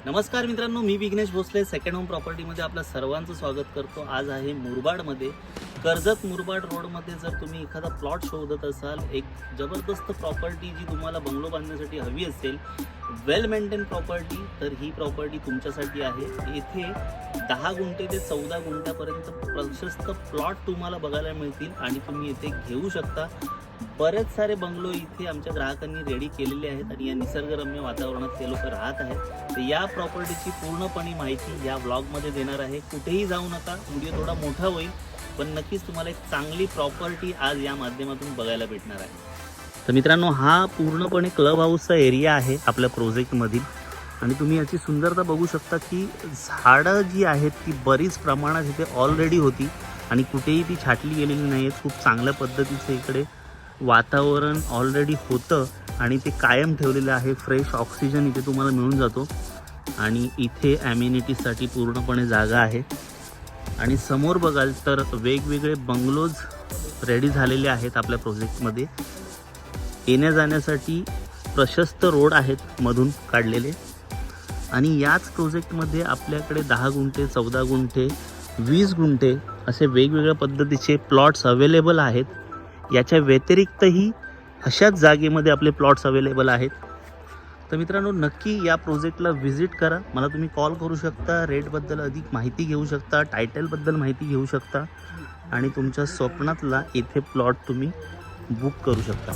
नमस्कार मित्रांनो, मी Vighnesh Bhosale second home प्रॉपर्टीमध्ये आपलं सर्वांचं स्वागत करतो। आज आहे मुरबाडमध्ये, कर्जत मुरबाड रोडमध्ये जर तुम्ही एखादा प्लॉट शोधत असाल, एक जबरदस्त प्रॉपर्टी जी तुम्हाला बंगलो बांधण्यासाठी हवी असेल, वेल मेंटेन प्रॉपर्टी, तर ही प्रॉपर्टी तुमच्यासाठी आहे। इथे 10 गुंठे ते 14 गुंठ्यापर्यंत प्रशस्त प्लॉट तुम्हाला बघायला मिळतील आणि तुम्ही इथे घेऊ शकता। बरेच सारे बंगलो इथे आमच्या ग्राहकांनी रेडी केलेले आहेत आणि या निसर्गरम्य वातावरणात ते लोक राहत आहेत। तर या प्रॉपर्टीची पूर्णपणे माहिती या व्लॉगमध्ये देणार आहे। कुठेही जाऊ नका, व्हिडिओ थोडा मोठा होईल पण नक्कीच तुम्हाला एक चांगली प्रॉपर्टी आज या माध्यमातून बघायला भेटणार आहे। तर मित्रांनो, हा पूर्णपणे क्लब हाऊसचा एरिया आहे आपल्या प्रोजेक्टमधील आणि तुम्ही याची सुंदरता बघू शकता की झाडं जी आहेत ती बरीच प्रमाणात इथे ऑलरेडी होती आणि कुठेही ती छाटली गेलेली नाही आहेत। खूप चांगल्या पद्धतीचं इकडे वातावरण ऑलरेडी होतं आणि ते कायम ठेवलेलं आहे। फ्रेश ऑक्सिजन इथे तुम्हाला मिळून जातो आणि इथे ॲम्युनिटीसाठी पूर्णपणे जागा आहे। आणि समोर बघाल तर वेगवेगळे बंगलोज रेडी झालेले आहेत आपल्या प्रोजेक्टमध्ये। येण्या जाण्यासाठी प्रशस्त रोड आहेत मधून काढलेले आणि याच प्रोजेक्टमध्ये आपल्याकडे 10 गुंठे, 14 गुंठे, 20 गुंठे असे वेगवेगळ्या पद्धतीचे प्लॉट्स अवेलेबल आहेत। याच्या व्यतिरिक्तही अशाच जागेमध्ये आपले प्लॉट्स अवेलेबल आहेत। तर मित्रांनो, नक्की या प्रोजेक्टला व्हिजिट करा। मला तुम्ही कॉल करू शकता, रेटबद्दल अधिक माहिती घेऊ शकता, टायटलबद्दल माहिती घेऊ शकता आणि तुमच्या स्वप्नातला इथे प्लॉट तुम्ही बुक करू शकता।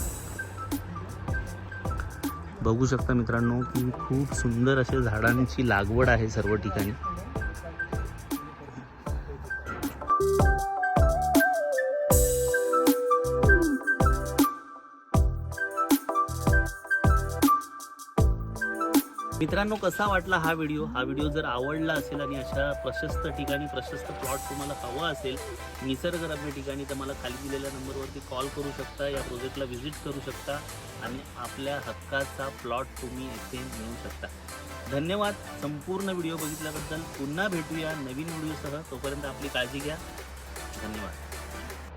बघू शकता मित्रांनो की खूप सुंदर असे झाडांची लागवड आहे सर्व ठिकाणी। मित्रांनो, कसा वाटला हा व्हिडिओ जर आवडला असेल आणि अशा प्रशस्त ठिकाणी प्रशस्त प्लॉट तुम्हाला हवा असेल निसर्गरम्य ठिकाणी, तर मला खाली दिलेल्या नंबरवरती कॉल करू शकता, या प्रोजेक्टला व्हिजिट करू शकता आणि आपल्या हक्काचा प्लॉट तुम्ही इथे मिळवू शकता। धन्यवाद संपूर्ण व्हिडिओ बघितल्याबद्दल। पुन्हा भेटूया नवीन व्हिडिओसह, तोपर्यंत आपली काळजी घ्या। धन्यवाद।